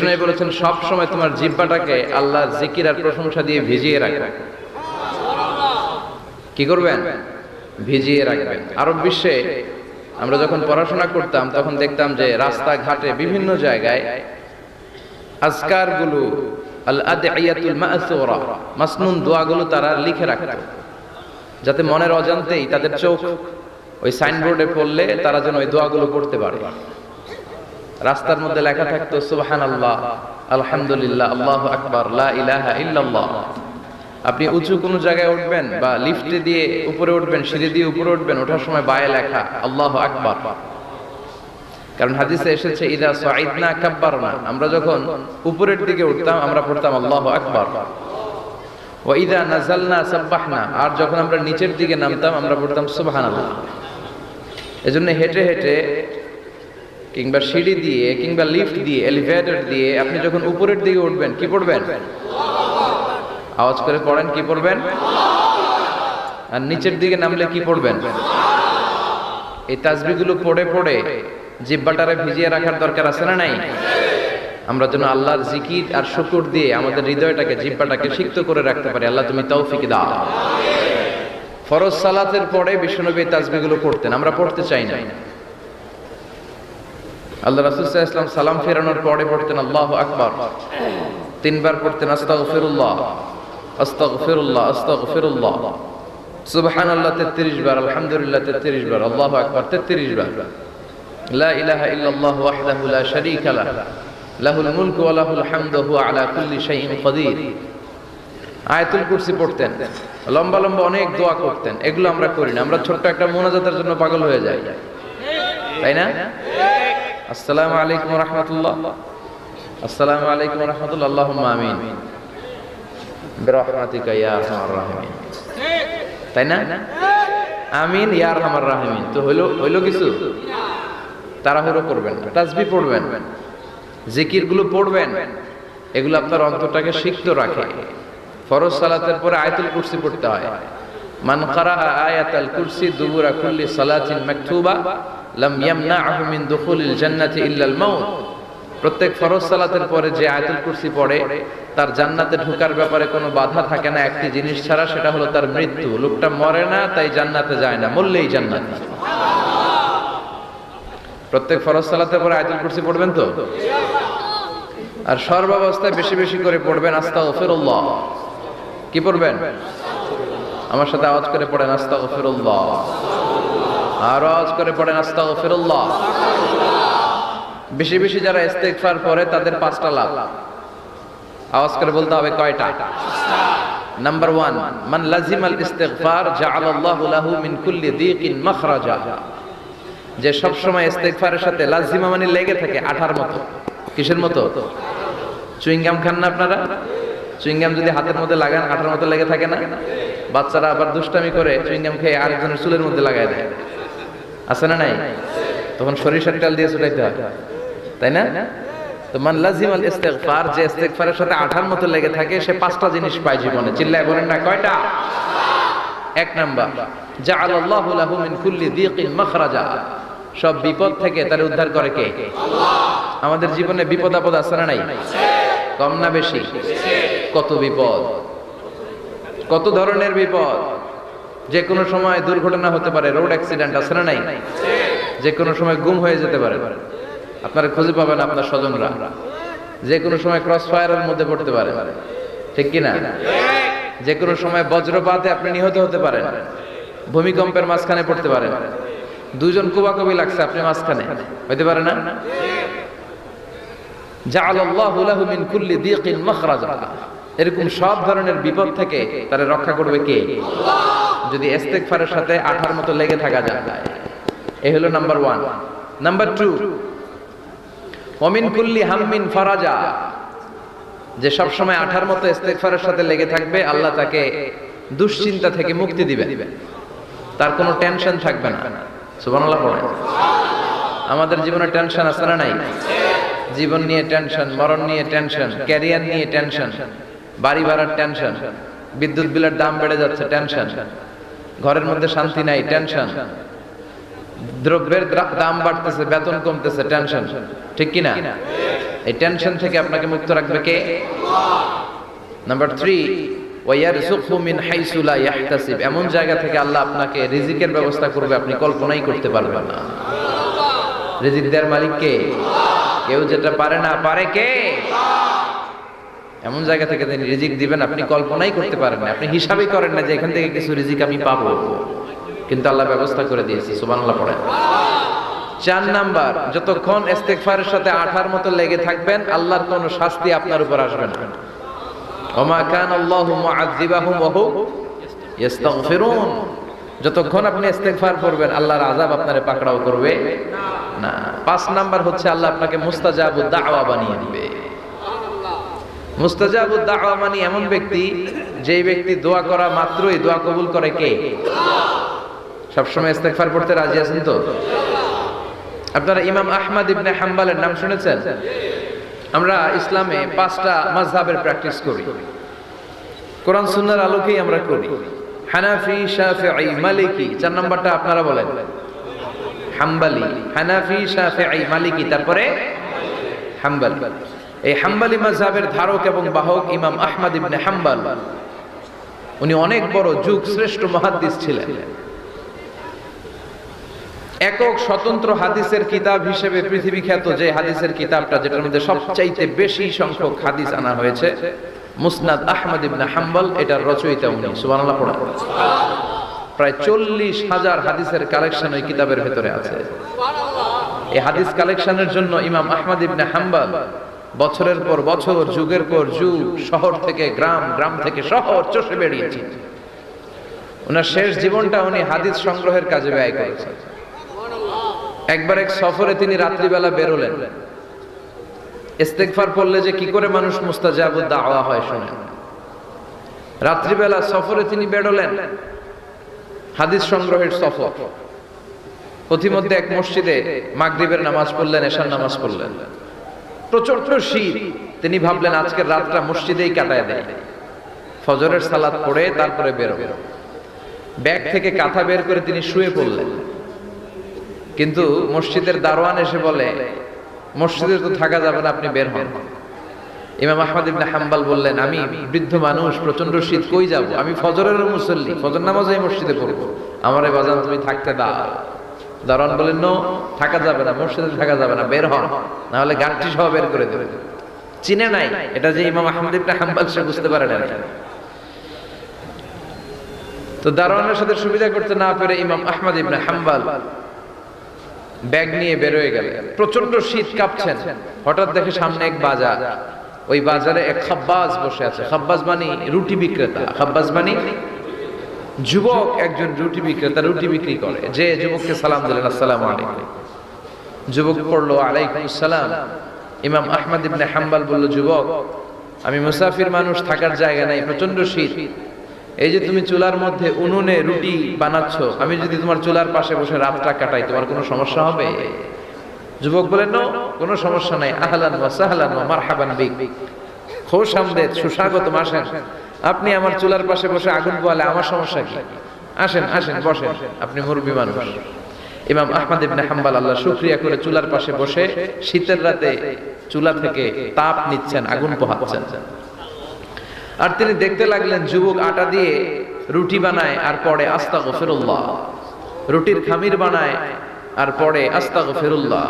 বিষ্ণু বলেছেন সব সময় তোমার জিহ্বাটাকে আল্লাহর জিকির আর প্রশংসা দিয়ে ভিজিয়ে রাখবে। কি করবেন? ভিজিয়ে রাখবেন। আরব বিশ্বে আমরা যখন পড়াশোনা করতাম তখন দেখতাম যে রাস্তাঘাটে বিভিন্ন জায়গায় আজকারগুলো, আল আদঈয়াতুল মা'সুরা, মাসনুন দোয়াগুলো তারা লিখে রাখত, যাতে মনের অজান্তেই তাদের চোখ ওই সাইনবোর্ডে পড়লে তারা যেন ওই দোয়াগুলো পড়তে পারে। রাস্তার মধ্যে লেখা থাকতো সুবহানাল্লাহ, আলহামদুলিল্লাহ, আল্লাহু আকবার, লা ইলাহা ইল্লাল্লাহ। আপনি উঁচু কোনো জায়গায় উঠবেন বা লিফটে দিয়ে উপরে উঠবেন, সিঁড়ি দিয়ে উপরে উঠবেন, ওঠার সময় বায়ে লেখা আল্লাহু আকবার। কারণ হাদিসে এসেছে ইদা সাইদনা কাব্বারনা, আমরা যখন উপরের দিকে উঠতাম আমরা পড়তাম আল্লাহু আকবার। ওয়া ইদা নাযালনা সাব্বাহনা, আর যখন আমরা নিচের দিকে নামতাম আমরা পড়তাম সুবহানাল্লাহ। এজন্য হেঁটে হেঁটে কিংবা সিঁড়ি দিয়ে কিংবা লিফট দিয়ে, এলিভেটর দিয়ে আপনি যখন উপরের দিকে উঠবেন কি পড়বেন? আওয়াজ করে পড়েন, কি পড়বেন? আর নিচের দিকে নামলে কি পড়বেন? এই তাসবিহগুলো পড়ে পড়ে জিহ্বাটারে ভিজিয়ে রাখার দরকার আছে না নাই? আমরা যেন আল্লাহর জিকির আর শুকর দিয়ে আমাদের হৃদয়টাকে, জিহ্বাটাকে সিক্ত করে রাখতে পারি। আল্লাহ তুমি তৌফিক দাও। ফরজ সালাতের পরে বিশ্বনবী তাসবিহগুলো পড়তেন, আমরা পড়তে চাই না। আল্লাহ রাসূল সাল্লাল্লাহু আলাইহি ওয়াসাল্লাম সালাম ফেরানোর পরে পড়তেন আল্লাহু আকবার, তিনবার পড়তেন আস্তাগফিরুল্লাহ, আস্তাগফিরুল্লাহ, আস্তাগফিরুল্লাহ, সুবহানাল্লাহ 33 বার, আলহামদুলিল্লাহ 33 বার, আল্লাহু আকবার 33 বার, লা ইলাহা ইল্লাল্লাহ ওয়াহদাহু লা শারীকা লাহু, লাহুল মুলকু ওয়া লাহুল হামদু ওয়া হুয়া আলা কুল্লি শাইইন কাদির। আয়াতুল কুরসি পড়তেন, লম্বা লম্বা অনেক দোয়া করতেন। এগুলো আমরা করি না, আমরা ছোট্ট একটা মুনাজাতের জন্য পাগল হয়ে যাই, তাই না? আসসালামু আলাইকুম ওয়া রাহমাতুল্লাহ, আসসালামু আলাইকুম ওয়া রাহমাতুল্লাহ, আল্লাহুম্মা আমিন বিরহমাতিকা ইয়া আরহামার রাহিমিন, তাই না? আমিন ইয়া আরহামার রাহিমিন। তো হইলো কিছু? তাড়াহুড়ো করবেন, তাসবিহ পড়বেন, জিকিরগুলো পড়বেন, এগুলো আপনার অন্তরটাকে সিক্ত রাখে। ফরজ সালাতের পরে আয়াতুল কুরসি পড়তে হয়। মান ক্বারাআ আয়াতাল কুরসি দুবুরা কুল্লি সালাতিন মাকতুবা লাম ইয়ামনাহু মিন দুখুলিল জান্নাতি ইল্লাল মাউত। প্রত্যেক ফরজ সালাতের পরে যে আয়াতুল কুরসি পড়ে তার জান্নাতে ঢোকার ব্যাপারে কোনো বাধা থাকে না একটি জিনিস ছাড়া, সেটা হলো তার মৃত্যু। লোকটা মরে না তাই জান্নাতে যায় না, মরলেই জান্নাতে। প্রত্যেক ফরজ সালাতের পরে আয়াতুল কুরসি পড়বেন তো? আর সর্বাবস্থায় বেশি বেশি করে পড়বেন আস্তাগফিরুল্লাহ। কি পড়বেন? আমার সাথে আওয়াজ করে পড়েন আস্তাগফিরুল্লাহ, আর আওয়াজ করে পড়েন আস্তাগফিরুল্লাহ। বেশি বেশি যারা ইস্তেগফার পড়ে তাদের 5টা লাভ। আওয়াজ করে বলতে হবে কয়টা? নাম্বার 1, মান লাজিমাল ইস্তিগফার জাআলাল্লাহু লাহু মিন কুল্লি দীকিন মাখরাজা। যে সব সময় ইস্তেগফারের সাথে লাজিমা মানে লেগে থাকে, আঠার মতো। কিসের মতো? চুইংগাম খান না আপনারা? চুইংগাম যদি হাতের মধ্যে লাগান আঠার মতো লেগে থাকে না? বাচ্চারা আবার দুষ্টামি করে চুইংগাম খেয়ে আরেকজনের চুলের মধ্যে লাগায় দেয়, আছে না নাই? তখন সরিষার তেল দিয়ে ছুটাইতে হয়, তাই না? তো মান লাজিমাল ইস্তিগফার, যে ইস্তিগফারের সাথে আঠার মতো লেগে থাকে, সে 5টা জিনিস পায় জীবনে। চিল্লায় বলেন না কয়টা? 1 নাম্বার, জাআলাল্লাহু লাহু মিন কুল্লি দীকিন মাখরাজা। সব বিপদ থেকে তার উদ্ধার করে কে? আল্লাহ। আমাদের জীবনে বিপদ আপদ আছে না নাই? কম না বেশি? কত বিপদ, কত ধরনের বিপদ। যে কোনো সময় দুর্ঘটনা হতে পারে, রোড অ্যাক্সিডেন্ট, আছে না নাই? যে কোনো সময় গুম হয়ে যেতে পারে, আপনারা খুঁজে পাবেন আপনার স্বজনরা। যে কোনো সময় ক্রস ফায়ারের মধ্যে পড়তে পারে, ঠিক কি না? যে কোনো সময় বজ্রপাতে আপনি নিহত হতে পারেন, ভূমিকম্পের মাঝখানে পড়তে পারেন, 2 জন কুবাকুবি লাগছে, আপনি মাঝখানে, হইতে পারে না? জাআলাল্লাহু লাহু মিন কুল্লি দীকিন মাখরাজা। এরকম সব ধরনের বিপদ থেকে তারে রক্ষা করবে কে? আল্লাহ। যদি ইস্তিগফারের সাথে আঠার মতো লেগে থাকা যায়। এই হলো নাম্বার 1। নাম্বার 2, ওয়া মিন কুল্লি হাম্মিন ফারাজা। যে সব সময় আঠার মতো ইস্তিগফারের সাথে লেগে থাকবে, আল্লাহ তাকে দুশ্চিন্তা থেকে মুক্তি দিবেন, তার কোনো টেনশন থাকবে না। সুবহানাল্লাহ পড়েন। আমাদের জীবনে টেনশন আছে না নাই? জীবন নিয়ে টেনশন, মরণ নিয়ে টেনশন, ক্যারিয়ার নিয়ে টেনশন, বাড়ি ভাড়ার টেনশন, বিদ্যুৎ বিলের দাম বেড়ে যাচ্ছে টেনশন, ঘরের মধ্যে শান্তি নাই টেনশন, দ্রব্যের দাম বাড়তেছে, বেতন কমতেছে টেনশন, ঠিক কি না? এই টেনশন থেকে আপনাকে মুক্ত রাখবে কে? নাম্বার 3, ওয়ায়ারযুকহু মিন হাইসু লা ইয়াহতাসিব, এমন জায়গা থেকে আল্লাহ আপনাকে রিজিকের ব্যবস্থা করবে আপনি কল্পনাই করতে পারবেন না। রিজিক দেওয়ার মালিক কে? কেউ যেটা পারে না, পারে কে? এমন জায়গা থেকে তিনি রিজিক দিবেন আপনি কল্পনাই করতে পারেন না, আপনি হিসাবই করেন না যে এখান থেকে কিছু রিজিক আমি পাবো, কিন্তু আল্লাহ ব্যবস্থা করে দিয়েছে। সুবহানাল্লাহ পড়েন। 4 নাম্বার, যতক্ষণ ইস্তেগফারের সাথে আঠার মতো লেগে থাকবেন আল্লাহর কোনো শাস্তি আপনার উপর আসবে না। ওমা কানা আল্লাহু মুআযযিবাহুম ওয়া হুম ইস্তাগফিরুন, যতক্ষণ আপনি ইস্তেগফার করবেন আল্লাহর আযাব আপনারে পাকড়াও করবে না। 5 নাম্বার হচ্ছে আল্লাহ আপনাকে মুস্তাজাবুদ দাওয়া বানিয়ে দিবে। মুস্তাজাবুদ দাওয়া মানে এমন ব্যক্তি, যেই ব্যক্তি দোয়া করা মাত্রই দোয়া কবুল করে কে? সবসময় ইস্তেগফার পড়তে রাজি আছেন তো? আপনারা ইমাম আহমদ ইবনে হাম্বলের নাম শুনেছেন? আমরা ইসলামে 5টা মাযহাবের প্র্যাকটিস করি, কোরআন সুন্নাহর আলোকেই আমরা করি। হানাফি, শাফিঈ, মালিকি। 4 নাম্বারটা আপনারা বলেন। হাম্বলি, হানাফি, শাফিঈ, মালিকি, তারপরে হাম্বলি। এই হাম্বলি মাযহাবের ধারক এবং বাহক ইমাম আহমদ ইবনে হাম্বল, উনি অনেক বড় যুগ শ্রেষ্ঠ মুহাদ্দিস ছিলেন। একক স্বতন্ত্র হাদিসের কিতাব হিসেবে পৃথিবী খ্যাত যে হাদিসের কিতাবটা, যেটার মধ্যে সবচাইতে বেশি সংখ্যক হাদিস আনা হয়েছে, মুসনাদ আহমদ ইবনে হাম্বল, এটার রচয়িতা উনি। সুবহানাল্লাহ পড়া। প্রায় 40,000 হাদিসের কালেকশন এই কিতাবের ভেতরে আছে। এই হাদিস কালেকশনের জন্য ইমাম আহমদ ইবনে হাম্বল বছরের পর বছর, যুগের পর যুগ, শহর থেকে গ্রাম, গ্রাম থেকে শহর চষে বেরিয়েছেন। ওনার শেষ জীবনটা উনি হাদিস সংগ্রহের কাজে ব্যয় করেছেন। একবার এক সফরে তিনি রাত্রিবেলা বেরোলেন। ইস্তেগফার পড়লে যে কি করে মানুষ মুস্তাজাবুদ দাওয়া হয় শুনেন। রাত্রিবেলা সফরে তিনি বেরোলেন, হাদিস সংগ্রহের সফর। পথিমধ্যে এক মসজিদে মাগরিবের নামাজ পড়লেন, এশার নামাজ পড়লেন। প্রচন্ড শীত, তিনি ভাবলেন আজকের রাতটা মসজিদেই কাটায় দেয়, ফজরের সালাত পড়ে তারপরে বেরোবে। ব্যাগ থেকে কাঁথা বের করে তিনি শুয়ে পড়লেন। কিন্তু মসজিদের দারোয়ান এসে বলে, মসজিদে তো থাকা যাবে না, আপনি বের হন। ইমাম আহমদ ইবনে হাম্বল বললেন, আমি বৃদ্ধ মানুষ, প্রচন্ড শীত, কই যাব? আমি ফজরের মুসল্লি, ফজর নামাজে মসজিদে পড়বো, আমারে বাজান তুমি থাকতে দাও। দারোয়ান বলেন, নো, থাকা যাবে না, মসজিদে থাকা যাবে না, বের হন, না হলে গাঁটটি সহ বের করে দেবে। চিনে নাই এটা যে ইমাম আহমদ ইবনে হাম্বল, সে বুঝতে পারে না। তো দারোয়ানের সাথে সুবিধা করতে না পেরে ইমাম আহমদ ইবনে হাম্বল ব্যাগ নিয়ে বের হয়ে গেলেন। প্রচন্ড শীত, কাঁপছেন। হঠাৎ দেখে সামনে এক বাজার, ওই বাজারে এক খাব্বাজ বসে আছে। খাব্বাজ মানে রুটি বিক্রেতা। খাব্বাজ মানে যুবক, একজন রুটি বিক্রেতা, রুটি বিক্রি করে। যে যুবককে সালাম দিলেন, আসসালামু আলাইকুম। যুবক পড়লো, আলাইকুম আসসালাম। ইমাম আহমদ ইবনে হাম্বল বলল, যুবক, আমি মুসাফির মানুষ, থাকার জায়গা নাই, প্রচন্ড শীত। এই যে তুমি চুলার মধ্যে উনুনে রুটি বানাচ্ছ, আমি যদি তোমার চুলার পাশে বসে রাতটা কাটাই, তোমার কোনো সমস্যা হবে? যুবক বলেন, নো, কোনো সমস্যা নাই। আহলান ওয়া সাহলান ওয়া মারহাবান বিক, খোশ আমদেদ, সুস্বাগতম, আসেন। আপনি আমার চুলার পাশে বসে আগুন পোয়ালে আমার সমস্যা কি? আসেন, আসেন, বসেন, আপনি মুরব্বী মানুষ। ইমাম আহমদ ইবনে হাম্বল আল্লাহ শুকরিয়া করে চুলার পাশে বসে শীতের রাতে চুলা থেকে তাপ নিচ্ছেন, আগুন পোহাচ্ছেন। আর তিনি দেখতে লাগলেন যুবক আটা দিয়ে রুটি বানায় আর পড়ে আস্তাগফিরুল্লাহ, রুটির খামির বানায় আর পড়ে আস্তাগফিরুল্লাহ,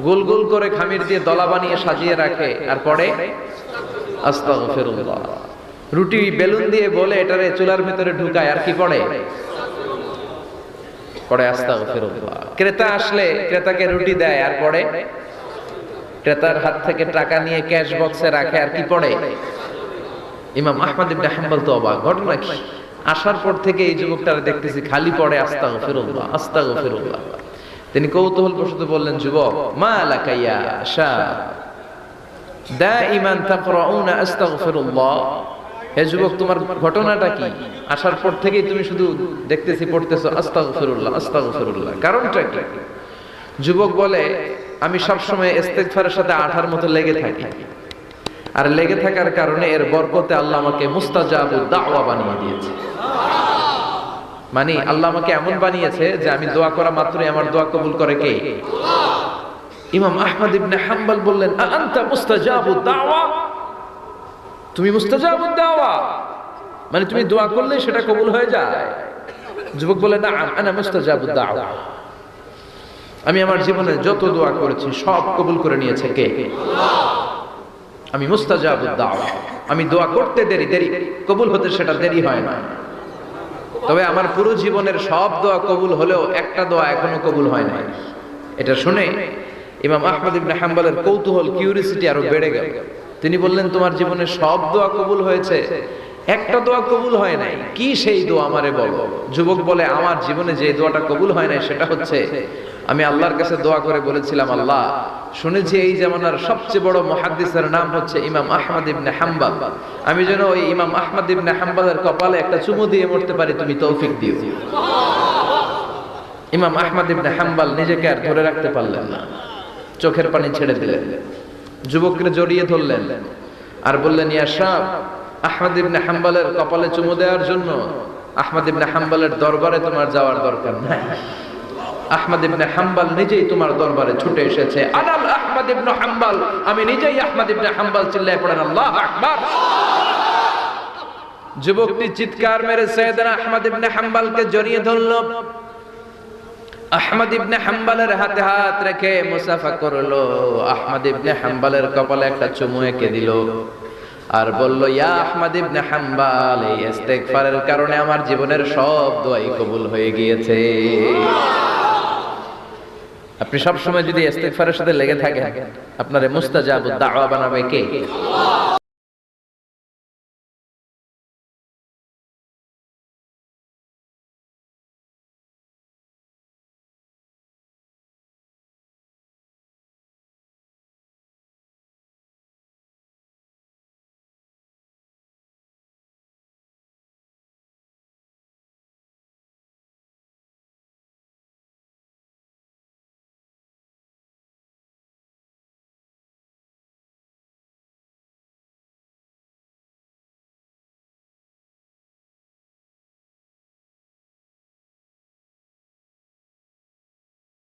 গোল গোল করে খামির দিয়ে দলা বানিয়ে সাজিয়ে রাখে আর পড়ে আস্তাগফিরুল্লাহ। রুটি বেলুন দিয়ে বলে এটারে চুলার ভিতরে ঢুকায় আর কি পড়ে? পড়ে আস্তাগফিরুল্লাহ। ক্রেতা আসলে ক্রেতাকে রুটি দেয় আর পড়ে, ক্রেতার হাত থেকে টাকা নিয়ে ক্যাশ বক্সে রাখে আর কি পড়ে? ইমাম আহমদ ইবনে হাম্বল তো অবাক, ঘটনা কি? আসার পর থেকে এই যুবকটারে দেখতেছি খালি পড়ে আস্তাগফিরুল্লাহ, আস্তাগফিরুল্লাহ। তিনি কৌতূহলবশত বললেন, যুবক, মা লাকা ইয়া শাব দাইমান তাকরাউনা আস্তাগফিরুল্লাহ, হে যুবক, তোমার ঘটনাটা কি? আসার পর থেকেই তুমি শুধু দেখতেছি পড়তেছো আস্তাগফিরুল্লাহ, আস্তাগফিরুল্লাহ, কারণটা কি? যুবক বলে, আমি সবসময় ইস্তেগফারের সাথে আঠার মতো লেগে থাকি, আর লেগে থাকার কারণে এর বরকতে আল্লাহ আমাকে মুস্তাজাবুদ দাওয়া বানিয়ে দিয়েছে। মানে আল্লাহ আমাকে এমন বানিয়েছে যে আমি দোয়া করা মাত্রই আমার দোয়া কবুল করে কে? ইমাম আহমদ ইবনে হাম্বল বললেন, আনতা মুস্তাজাবুদ দাওয়া, তুমি মুস্তাজাবুদ দাওয়া, মানে তুমি দোয়া করলে সেটা কবুল হয়ে যায়? যুবক বলে, না, আনা মুস্তাজাবুদ দাওয়া, আমি আমার জীবনে যত দোয়া করেছি সব কবুল করে নিয়েছে কে? আল্লাহ। আমি মুস্তাজাবুদ দাওয়া, আমি দোয়া করতে দেরি কবুল হতে সেটা দেরি হয় না। তবে আমার পুরো জীবনের সব দোয়া কবুল হলেও একটা দোয়া এখনো কবুল হয় নাই। এটা শুনে ইমাম আহমদ ইবনে হাম্বলের কৌতূহল, কিউরিসিটি আরো বেড়ে গেল। তিনি বললেন, তোমার জীবনে সব দোয়া কবুল হয়েছে, একটা দোয়া কবুল হয় নাই, কি সেই দোয়া আমারে বলো? যুবক বলে, আমার জীবনে যে দোয়াটা কবুল হয় নাই সেটা হচ্ছে, আমি আল্লাহর কাছে দোয়া করে বলেছিলাম, আল্লাহ, শুনেছি এই জামানার সবচেয়ে বড় মুহাদ্দিসের নাম হচ্ছে ইমাম আহমদ ইবনে হাম্বল, আমি যেন ওই ইমাম আহমদ ইবনে হাম্বলের কপালে একটা চুমু দিয়ে মরতে পারি, তুমি তৌফিক দিও। ইমাম আহমদ ইবনে হাম্বল নিজেকে আর ধরে রাখতে পারলেন না, চোখের পানি ছেড়ে দিলেন, যুবককে জড়িয়ে ধরলেন আর বললেন, ইয়া শাব, আহমদ ইবনে হাম্বলের কপালে চুমু দেওয়ার জন্য আহমদ ইবনে হাম্বলের দরবারে তোমার যাওয়ার দরকার নাই, আহমদ ইবনে হাম্বল নিজেই তোমার দরবারে ছুটে এসেছে। আনাল আহমদ ইবনে হাম্বল, আমি নিজেই আহমদ ইবনে হাম্বল। চিল্লায়ে পড়েন আল্লাহু আকবার। যুবকটি চিৎকার মেরে সাইয়েদনা আহমদ ইবনে হাম্বলকে জড়িয়ে ধরল, আহমদ ইবনে হাম্বলের হাতে হাত রেখে মুসাফা করলো, আহমদ ইবনে হাম্বলের কপালে একটা চুমু এঁকে দিল আর বলল, ইয়া আহমদ ইবনে হাম্বল, এই ইস্তেগফারের কারণে আমার জীবনের সব দোয়াই কবুল হয়ে গিয়েছে। আপনি সব সময় যদি ইস্তেগফারের সাথে লেগে থাকেন, আপনারে মুস্তাজাবুদ দাওয়া বানাবে কে? আল্লাহ।